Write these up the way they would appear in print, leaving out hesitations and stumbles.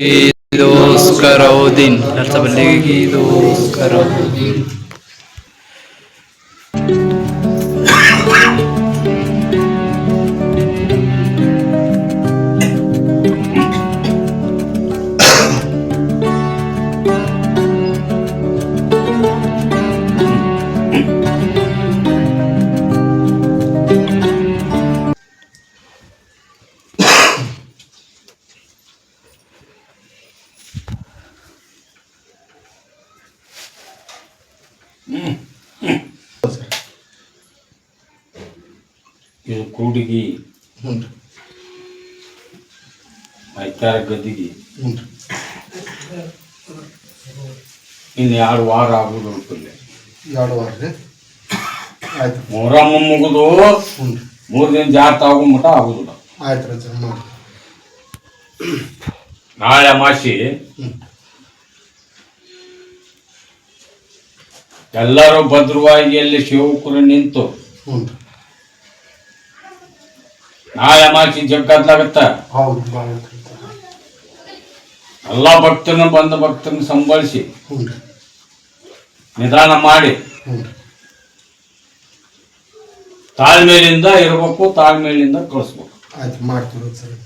दोस्त करो दिन लड़ता बल्लेगी दोस्त करो दिन ಇದು ಕೂಡಿಗಿ ಐತಾರ ಗದ್ದಿಗೆ ಇನ್ನು 2 ವಾರ ಆಗುದು ಅಂತಲ್ಲ. 2 ವಾರ ರೀ ಆಯ್ತು. ಮೊಹರಮ್ಮ ಮುಗಿದು 3 ದಿನ ಜಾತ್ರೆ ಆಗೋ ಮಟ ಆಗುದಿಲ್ಲ. ಆಯ್ತು ರಜ ಮಾಡಿ. ನಾಳೆ ಅಮಾಸಿ ಎಲ್ಲರೂ ಭದ್ರವಾಗಿ ಅಲ್ಲಿ ಶಿವಕುರು ನಿಂತು ನಾಳೆ ಅಮಾಸಿ ಜಗ್ಗದ್ಲಾಗತ್ತ. ಹೌದು ಎಲ್ಲ ಭಕ್ತರನ್ನು ಬಂದ ಭಕ್ತರನ್ನು ಸಂಭಾಳಿಸಿ ನಿಧಾನ ಮಾಡಿ ತಾಳ್ಮೇಲಿಂದ ಇರಬೇಕು, ತಾಳ್ಮೇಲಿಂದ ಕಳಿಸ್ಬೇಕು. ಆಯ್ತು ಮಾಡ್ತೀವಿ ಸರ್.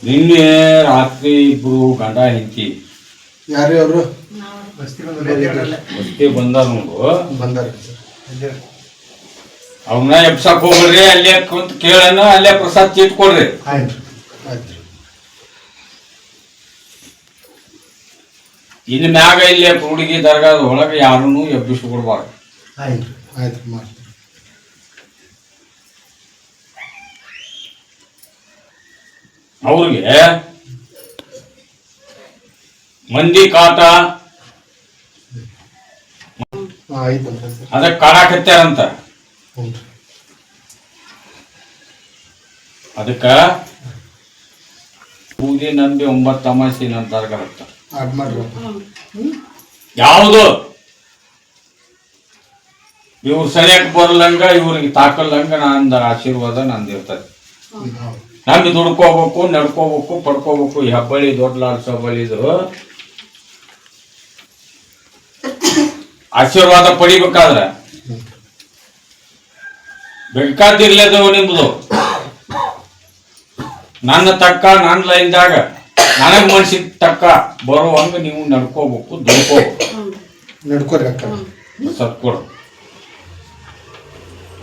ನಿನ್ನೆ ರಾತ್ರಿ ಇಬ್ರು ಗಂಡ ಹೆಂಡತಿ ಯಾರು ಅವರು ಬಸ್ತಿ ಬಂದಾರ ನೋಡು. ಬಂದಾರ ಅವನ್ನ ಎಬ್ಸಕ್ ಹೋಗ್ರಿ, ಅಲ್ಲೇ ಕುಂತ ಕೇಳನ, ಅಲ್ಲೇ ಪ್ರಸಾದ್ ಚೀಟ್ ಕೊಡ್ರಿ. ಆಯ್ತು ಆಯ್ತು. ಇನ್ನು ಮ್ಯಾಗ ಇಲ್ಲೇ ಹುಡುಗಿ ದರ್ಗಾದ ಒಳಗೆ ಯಾರನ್ನು ಎಬ್ಬಿಸ್ಕೊಡ್ಬಾರ್ದು. ಆಯ್ತು ಆಯ್ತು ಮಾಡ್ತೀವಿ. ಅವ್ರಿಗೆ ಮಂದಿ ಕಾಟ ಅದಕ್ಕೆ ಕಾಡಾಕತ್ಯಾರಂತ. ಅದಕ್ಕ ಪೂಜೆ ನಂಬಿ 9 ಅಮಾಸಿ ನಂತರ ಯಾವುದು ಇವ್ರು ಸರಿಯಾಗಿ ಬರಲಂಗ, ಇವ್ರಿಗೆ ತಾಕಲ್ಲಂಗ ನಂದ ಆಶೀರ್ವಾದ ನಂದಿರ್ತದೆ. ನಂಬಿ ದುಡ್ಕೋಬೇಕು, ನಡ್ಕೋಬೇಕು, ಪಡ್ಕೋಬೇಕು. ಈ ಹಬ್ಬಳಿ ದೊಡ್ಡ ಲಾಲ್ಸ ಹಬ್ಬಳಿದು ಆಶೀರ್ವಾದ ಪಡಿಬೇಕಾದ್ರೆ ಬೇಕಾದಿರ್ಲೇದವು ನಿಮ್ದು. ನನ್ನ ತಕ್ಕ ನನ್ನ ಲೈನ್ದಾಗ ನನಗ್ ಮನ್ಸಿಗೆ ತಕ್ಕ ಬರುವಂಗ ನೀವು ನಡ್ಕೋಬೇಕು, ದುಡ್ಕೋಬೇಕು. ನಡ್ಕೋರಿ ಸತ್ಕೊಡು.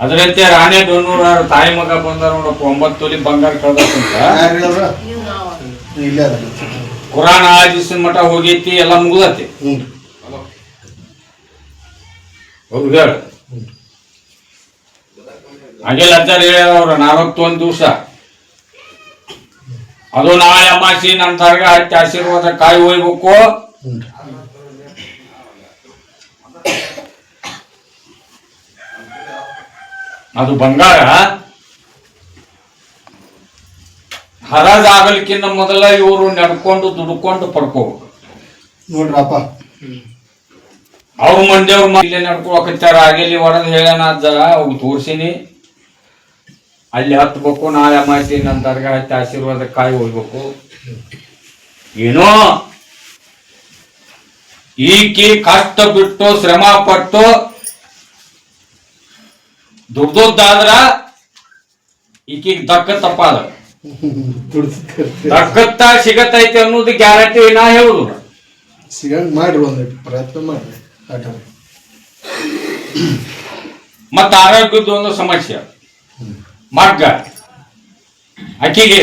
ಅದರಂತೆ ರಾಣೆ ಡೊನ್ನೂರ ತಾಯಿ ಮಗ ಬಂದಾರ ನೋಡಪ್ಪ, 9 ತೊಲಿ ಬಂಗಾರ ಕಳ್ದಂತ. ಕುರಾನ್ ಆದಿಸಿನ ಮಠ ಹೋಗೈತಿ, ಎಲ್ಲ ಮುಗ್ದತಿ. ಅವ್ರು ಹೇಳ ಹಾಗೆ ಲಜ್ಜಾರ ಹೇಳ್ಯಾರ 41 ದಿವಸ. ಅದು ನಾಳೆ ಅಮಾಸಿ ನಮ್ಮ ದರ್ಗಾ ಹತ್ತಿ ಆಶೀರ್ವಾದ ಕಾಯಿ ಹೋಯ್ಬೇಕು. ಅದು ಬಂಗಾರ ಹರಾಜ್ ಆಗಲಿಕ್ಕಿಂತ ಮೊದಲ ಇವರು ನಡ್ಕೊಂಡು ದುಡ್ಕೊಂಡು ಪಡ್ಕೋಬೇಕು ನೋಡ್ರಪ್ಪ. ಅವ್ರ ಮಂದಿಯವ್ರ ಇಲ್ಲೇ ನಡ್ಕೊಳಕತ್ತಾರ. ಆಗಲಿ ಹೊಡೆದ್ ಹೇಳ್ಯಾನ ಅಜ್ಜ, ಅವ್ರು ತೋರ್ಸಿನಿ. ಅಲ್ಲಿ ಹತ್ಬೇಕು, ನಾಳೆ ಅಮಾಸಿ ನಮ್ಮ ದರ್ಗಾ ಹತ್ತಿ ಆಶೀರ್ವಾದ ಕಾಯಿ ಹೋಗ್ಬೇಕು. ಏನೋ ಈಕಿ ಕಷ್ಟ ಬಿಟ್ಟು ಶ್ರಮ ಪಟ್ಟು ದುಡ್ದೋದ್ದಾದ್ರ ಈಕಿಗೆ ದಕ್ಕತ್ತಪ್ಪ. ಅದ ದಕ್ಕತ್ತ ಸಿಗತೈತಿ ಅನ್ನೋದು ಗ್ಯಾರಂಟಿ ನಾ ಹೇಳುದು. ಸಿಗಂಗ್ ಮಾಡ್ರಿ, ಒಂದಿಟ್ಟು ಪ್ರಯತ್ನ ಮಾಡ್ರಿ. ಮತ್ತ ಆರೋಗ್ಯದ ಒಂದು ಸಮಸ್ಯೆ ಮಗ್ಗ ಆಕಿಗೆ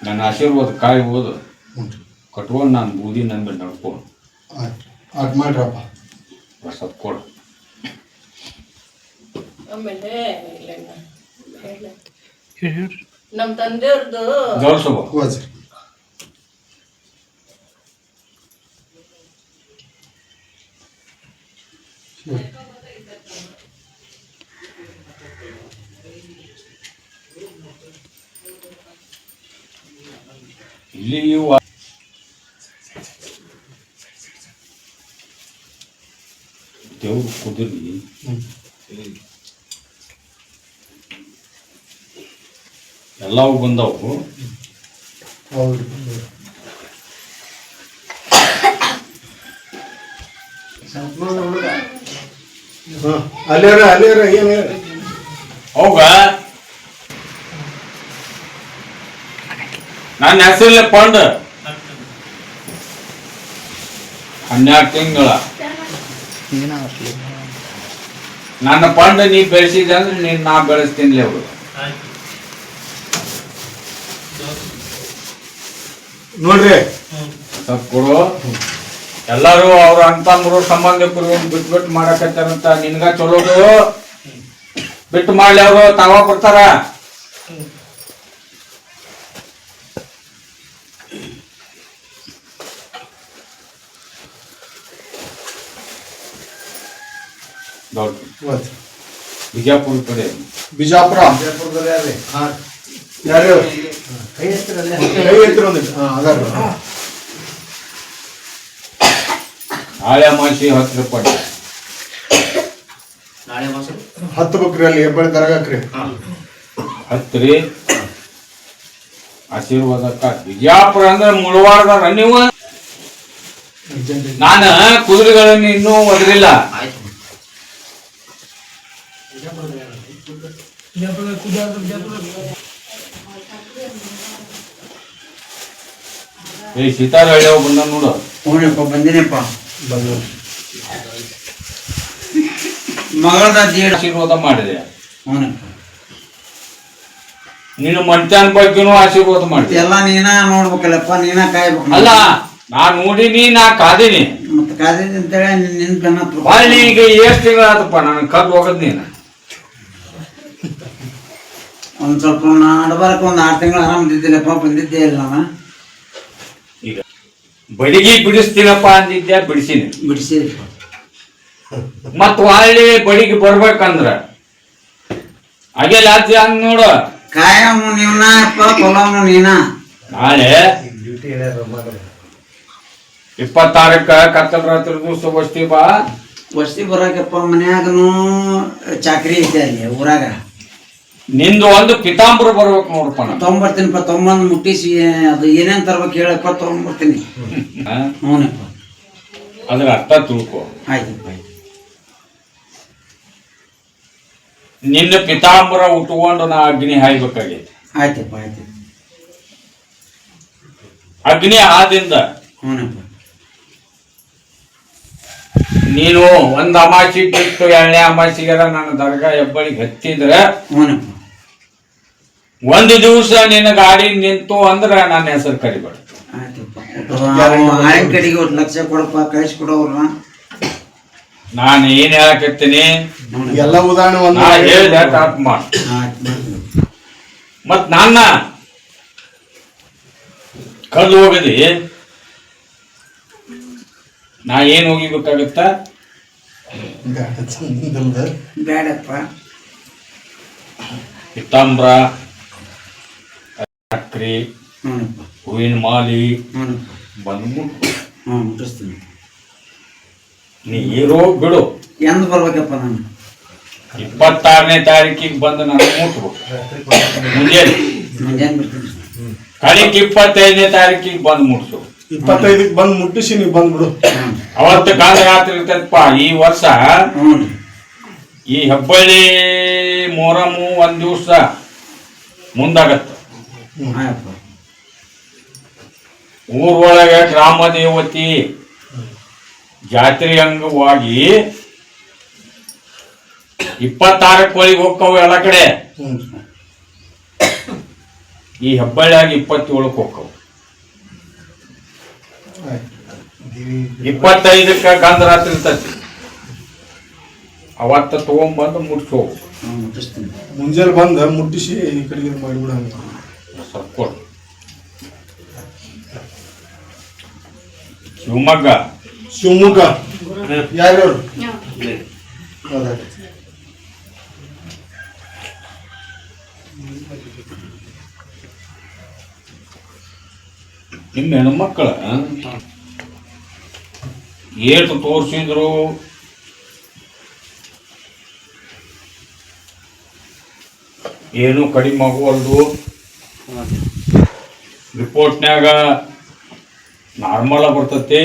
ನನ್ನ ಆಶೀರ್ವಾದ ಕಾಯಿ ಹೋದು ಕಟ್ಕೊಂಡು ನಾನು ಬೂದಿ ನಂಬಿ ನಡ್ಕೊಂಡು ಅದ್ ಮಾಡ್ರಪ್ಪ. ಪ್ರಸಾದ್ ಕೊಡು. ನಮ್ಮ ತಂದೆಯವ್ರದ್ದು ಜೋಡ್ಸೋಬ ಇಲ್ಲಿ ದೇವ್ರು ಕುದುರಿ ಎಲ್ಲವೂ ಬಂದವು. ಹೌದು. ಅಲ್ಲಿರ ಏನು ಹೌಗ ನನ್ನ ಹೆಸರಲ್ಲಿ ಪಂಡ್ 12 ತಿಂಗಳ ನನ್ನ ಪಂಡ್ ನೀ ಬೆಳೆಸಿದೆ ಅಂದ್ರೆ ನಾ ಬೆಳೆಸ್ತೀನಿ. ಅವರು ನೋಡ್ರಿ ಸ್ವಲ್ಪ ಕೊಡು. ಎಲ್ಲಾರು ಅವ್ರ ಅಂತಂದ್ರು ಸಂಬಂಧಿಕರು ಬಿಟ್ಟು ಮಾಡಕತ್ತಾರಂತ ನಿನ್ಗ ಚಲೋದು ಬಿಟ್ಟು ಮಾಡ್ಲಿ. ಅವರು ತಾವ ಕೊಡ್ತಾರ. ಬಿಜಾಪುರ ಕಡೆ ಬಿಜಾಪುರ ಯಾರು ನಾಳೆ ಅಮಾಸಿ 10 ರೂಪಾಯಿ 10 ಬಕ್ರಿ ಅಲ್ಲಿ ಹೆಬ್ಬಳ್ಳಿ ದರ್ಗಾಕ್ರಿ 10 ರೀ. ಆಶೀರ್ವಾದಕ್ಕ ಬಿಜಾಪುರ ಅಂದ್ರೆ ಮುಳವಾಡದ ನೀವು. ನಾನು ಕುದುರೆಗಳನ್ನು ಇನ್ನೂ ಒದರಿಲ್ಲ. ಸೀತಾರ ಹಳ್ಳಿ ಬಂದ ನೋಡು. ಬಂದಿನಪ್ಪ ಬಂದು ಮಗಳದ ಆಶೀರ್ವಾದ ಮಾಡಿದೆ. ಹ್ಞೂನಪ್ಪ ನೀನು ಮಧ್ಯಾಹ್ನ ಬಗ್ಗೆನೂ ಆಶೀರ್ವಾದ ಮಾಡಿದೆ. ಎಲ್ಲ ನೀನ ನೋಡ್ಬೇಕಲ್ಲಪ್ಪ, ನೀನ ಕಾಯ್ಬೇಕು. ಅಲ್ಲ ನಾ ನೋಡಿನಿ, ನಾ ಕಾದೀನಿ. ಮತ್ತೆ ಕಾದಿದ್ದ ಅಂತೇಳಿ ನಿನ್ ಬೆನ್ನ ಬಾಳಿ ಈಗ ಎಷ್ಟು ತಿಂಗಳ ಆತಪ್ಪ ನಾನು ಕದ್ದು ಹೋಗದ್ ನೀನು. ಒಂದ್ ಸ್ವಲ್ಪ ನಡ್ಬಾರಕ್ಕೆ 6 ತಿಂಗಳು ಆರಾಮದಿದ್ದಿಲ್ಲಪ್ಪ, ಬಂದಿದ್ದೇ ಇಲ್ಲ ನಾನು. ಈಗ ಬಡಿಗೆ ಬಿಡಿಸ್ತೀನಪ್ಪ ಅಂದಿದ್ದೆ, ಬಿಡಿಸಿನಿ. ಬಿಡಿಸಿದಪ್ಪ ಮತ್ ಹೊಳ್ಳಿ ಬಡಿಗೆ ಬರ್ಬೇಕಂದ್ರ ಹಾಗೆ ಲಾತಿ ಹಂಗ ನೋಡು. ಕಾಯಮ್ಮ ನೀವ್ನ ಅಪ್ಪ, ಕೊಲವನು ನೀನ. ನಾಳೆ 26ಕ್ಕ ಕತ್ತಲ ರಾತ್ರಿ ದಿವಸ ವಸ್ತಿ ಬಾ. ವಸ್ತಿ ಬರಾಕಪ್ಪ, ಮನ್ಯಾಗನು ಚಾಕ್ರಿ ಐತೆ ಅಲ್ಲಿ ಊರಾಗ. ನಿಂದು ಒಂದು ಪಿತಾಂಬರ ಬರ್ಬೇಕು ನೋಡಪ್ಪ. ನಾನು ತೊಗೊಂಬರ್ತೀನಪ್ಪ, ತೊಗೊಂಬಂದು ಮುಟ್ಟಿಸಿ ಅದು ಏನೇನ್ ತರ್ಬೇಕು ಹೇಳಪ್ಪ, ತೊಗೊಂಬರ್ತೀನಿ. ಹ್ಞೂನಪ್ಪ ಅದ್ರ ಅರ್ಥ ತಿಳ್ಕೊ. ಆಯ್ತಪ್ಪ ಆಯ್ತು. ನಿನ್ನ ಪಿತಾಂಬರ ಉಟ್ಕೊಂಡು ನಾ ಅಗ್ನಿ ಹಾಯ್ಬೇಕಾಗೈತಿ. ಆಯ್ತಪ್ಪ ಆಯ್ತು. ಅಗ್ನಿ ಆದಿಂದ ಹ್ಞೂನಪ್ಪ ನೀನು ಒಂದ್ ಅಮಾಸಿ ಬಿಟ್ಟು 2ನೇ ಅಮಾಸಿಗೆಲ್ಲ ನನ್ನ ದರ್ಗಾ ಹೆಬ್ಬಳಿಗೆ ಹತ್ತಿದ್ರೆ ಹ್ಞೂನಪ್ಪ 1 ದಿವಸ ನಿನ್ನ ಗಾಡಿ ನಿಂತು ಅಂದ್ರೆ ನನ್ನ ಹೆಸರು ಕರಿಬೇಡ. ಆಯ್ತಪ್ಪ. ಆಯ್ ಕಡೆಗೆ 1 ಲಕ್ಷ ಕೊಡಪ್ಪ, ಕಳಿಸಿ ಕೊಡೋರ್ನ. ನಾನು ಏನ್ ಹೇಳಕತ್ತೀನಿ ಎಲ್ಲ ಉದಾಹರಣೆ ಒಂದು ನಾ ಹೇಳಿದೆ ಟಾಪ್ ಮಾಡ. ಮತ್ ನನ್ನ ಕಲ್ಲು ಹೋಗದಿ ನಾ ಏನ್ ಹೋಗಿಬೇಕಾಗತ್ತ? ಬೇಡಪ್ಪ. ಪಿತಾಂಬ್ರ, ಸಕ್ರಿ, ಹ್ಞೂನಪ್ಪ ಹೂವಿನ ಮಾಲಿ ಹ್ಞೂನಪ್ಪ. ಬಂದು ಮುಟ್ಟು. ಹ್ಞೂ ಮುಟ್ಟಿಸ್ತೀನಿ. ನೀ ಇರೋ ಬಿಡು. ಎಂದು ಬರ್ಬೇಕಪ್ಪ ನಾನು? 26ನೇ ತಾರೀಕಿಗೆ ಬಂದು ನಾನು ಮುಟ್ಬೇಕು ಮುಂಜಾನೆ. ಮುಂಜಾನೆ ಬರ್ತೀನಿ. ಕಳಿಕ್ 25ನೇ ತಾರೀಕಿಗೆ ಬಂದು ಮುಟ್ಸು. 25ಕ್ಕೆ ಬಂದು ಮುಟ್ಟಿಸಿ ನೀವು ಬಂದ್ಬಿಡು. ಅವತ್ತು ಕಾಲ ರಾತ್ರಿ ಇರ್ತೈತಪ್ಪ. ಈ ವರ್ಷ ಹ್ಞೂ ಈ ಹೆಬ್ಬಳ್ಳಿ ಮೊಹರಮ್ಮು 1 ದಿವಸ ಮುಂದಾಗತ್ತ. ಆಯಪ್ಪ. ಊರೊಳಗೆ ಗ್ರಾಮ ದೇವತಿ ಜಾತ್ರೆ ಅಂಗವಾಗಿ 26ಕ್ಕೆ ಒಳಗೆ ಹೋಗ್ತಾವ ಎಲ್ಲ ಕಡೆ. ಈ ಹೆಬ್ಬಳ್ಳಿಯಾಗಿ 27ಕ್ಕೆ ಹೋಗ್ತಾವ. 25ಕ್ಕೆ ಗಂಧ ರಾತ್ರಿ ಇರ್ತೈತಿ. ಅವತ್ತ ತಗೊಂಡ್ಬಂದು ಮುಟ್ಸೋ. ಮುಟ್ಟಿಸ್ತೀನಿ. ಮುಂಜಾನೆ ಬಂದು ಮುಟ್ಟಿಸಿ ಈ ಕಡೆಗೆ ಮಾಡಿಬಿಡ. ಸ್ವಲ್ಪ ಕೊಡು. ಶಿವಮೊಗ್ಗ ಶಿವಮೊಗ್ಗ ಯಾರ್ಯಾರು ಹೌದಾ ನಿಮ್ಮ ಹೆಣ್ಮಕ್ಳ ಏಟು ತೋರಿಸಿದ್ರು ಏನು ಕಡಿಮೆ ಆಗುವಲ್ದು. ರಿಪೋರ್ಟ್ನ್ಯಾಗ ನಾರ್ಮಲ್ ಬರ್ತತಿ.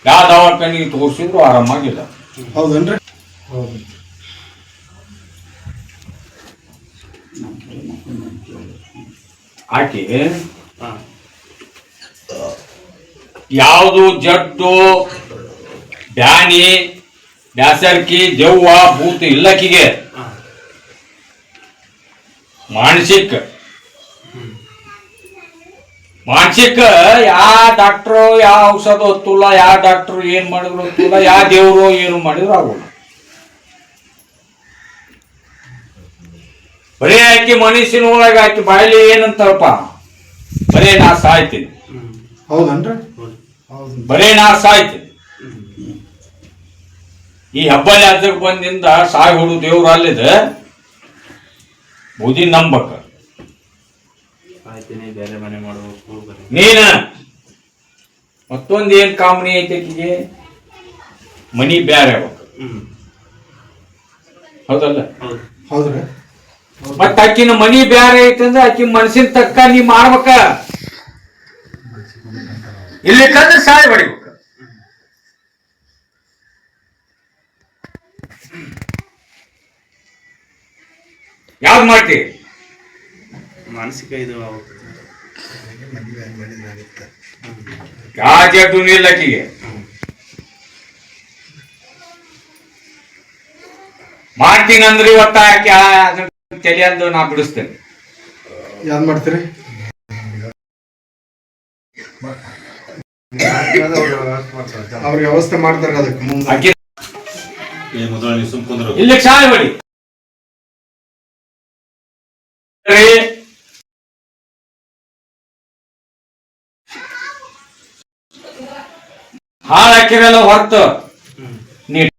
ಯಾವ ದವಾಖಾನಿಗೆ ತೋರಿಸಿದ್ರು ಆರಾಮಾಗಿಲ್ಲ. ಹೌದನ್ರಿ ಹೌದು ಆಕೆ ಯಾವುದು ಜಡ್ಡು ಬ್ಯಾನಿ ಬ್ಯಾಸರ್ಕಿ ದೆವ್ವ ಭೂತ ಇಲ್ಲಕ್ಕಿಗೆ ಮಾನಸಿಕ ಯಾವ ಡಾಕ್ಟ್ರು ಯಾವ ಔಷಧ ಹೊತ್ತಲ್ಲ, ಯಾವ ಡಾಕ್ಟ್ರು ಏನ್ ಮಾಡಿದ್ರು ಹೊತ್ತಲ್ಲ, ಯಾವ ದೇವ್ರು ಏನು ಮಾಡಿದ್ರು ಆಗೋಲ್ಲ. ಬರೀ ಆಕಿ ಮನುಷ್ಯನ ಒಳಗೆ ಆಕಿ ಬಾಯಲ್ಲಿ ಏನಂತಾರಪ್ಪ, ಬರೇ ನಾ ಸಾಯ್ತೀನಿ, ಹೌದನ್ರಿ ಹೌದು ಬರೇ ನಾ ಸಾಯ್ತೀನಿ. ಈ ಹಬ್ಬಲ್ಲಿ ಅದಕ್ಕೆ ಬಂದಿಂದ ಸಾಯ್ ಹುಡು ದೇವ್ರು ಅಲ್ಲಿದ ಬುದ್ಧಿ ನಂಬಕ್ಕ. ಬೇರೆ ಮನೆ ಮಾಡುವ ನೀನ ಮತ್ತೊಂದು ಏನ್ ಕಾಮನಿ ಐತೆ ಆಕಿಗೆ, ಮನಿ ಬ್ಯಾರೆ ಆಗ್ಬೇಕು. ಹೌದಲ್ಲ? ಹೌದ್ರಿ ಮತ್ತ ಆಕಿನ ಮನಿ ಬ್ಯಾರೆ ಐತಂದ್ರೆ ಆಕಿ ಮನಸ್ಸಿನ ತಕ್ಕ ನೀ ಮಾಡ್ಬೇಕ. ಇಲ್ಲಿ ಕಂದ್ರೆ ಸಾಯ್ ಹೊಡಿಬೇಕ. ಯಾವ್ದು ಮಾಡ್ತಿ? ಮಾನಸಿಕ ಇದು ಯಾವ ಜಡ್ಡು ಇಲ್ಲ ಆಕಿಗೆ. ಮಾಡ್ತೀನಿ ಅಂದ್ರೆ ಇವತ್ತ ತಲೆ ಅಂದು ನಾ ಬಿಡಿಸ್ತೇನೆ. ಯಾವ್ದು ಮಾಡ್ತೀರಿ? ಅವ್ರಿಗೆ ವ್ಯವಸ್ಥೆ ಮಾಡ್ತಾರೆ ಅದಕ್ಕೆ ಮುಂದೆ. ಆಕಿ ಇಲ್ಲಿ ಸಾಯ್ ಹೊಡಿ. ಹಾಳು ಹಾಕಿರಲ್ಲ ಹೊರತು ನೀಟ್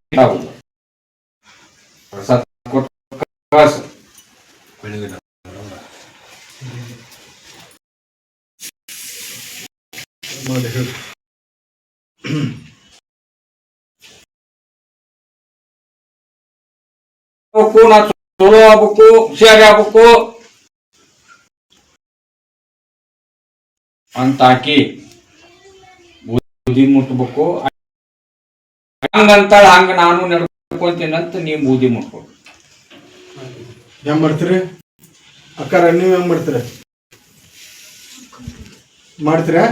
ಮಾಡಿ ಹೇಳಿ. ನಾ ಚಲೋ ಆಗ್ಬೇಕು, ಹುಷಾರಿ ಆಗ್ಬೇಕು ಅಂತ ಹಾಕಿ ಬೂದಿ ಮುಟ್ಬೇಕು. ಹಂಗಂತಾಳ ಹಂಗ ನಾನು ನಡ್ಕೊಂತೀನಂತ ನೀವು ಬೂದಿ ಮುಟ್ಬೇಕು. ಹೆಂಗ್ ಮಾಡ್ತೀರಿ ಅಕ್ಕಾರ? ನೀವ್ ಹೆಂಗ್ ಮಾಡ್ತೀರ? ಮಾಡ್ತೀರಾ?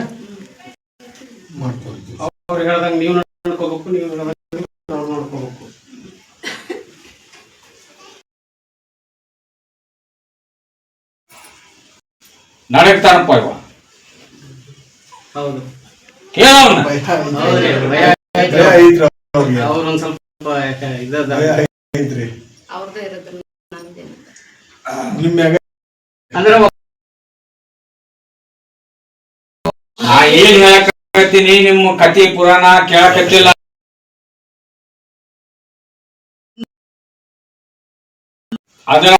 ಮಾಡ್ತೀವಿ. ಅವ್ರು ಹೇಳ್ದಂಗೆ ನೀವು ನೋಡ್ಕೋಬೇಕು, ನೀವು ಹೇಳ್ದಂಗೆ ನಾವು ನೋಡ್ಕೋಬೇಕು. ನಡಕ್ತಾನಪ್ಪ ಇವ. ಹೌದು ಕೇಳವನ ಭಯ ಹೌದ್ರಿ, ಭಯ ಐತ್ರಿ ಅವ್ರಿಗೆ. ಅವ್ರು ಒಂದ್ ಸ್ವಲ್ಪ ಇದ ಭಯ ಐತ್ರಿ ಅವ್ರದ್ದು ಇರೋದು ನಂದೇನು. ನಿಮ್ ಮ್ಯಾಗ. ಅಂದ್ರೆ ನಾ ಏನ್ ಹೇಳಕತ್ತೀನಿ, ನಿಮ್ಮ ಕತಿ ಪುರಾಣ ಕೇಳಕತ್ತಿಲ್ಲ. ಅದನ್ನ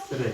ಸರಿ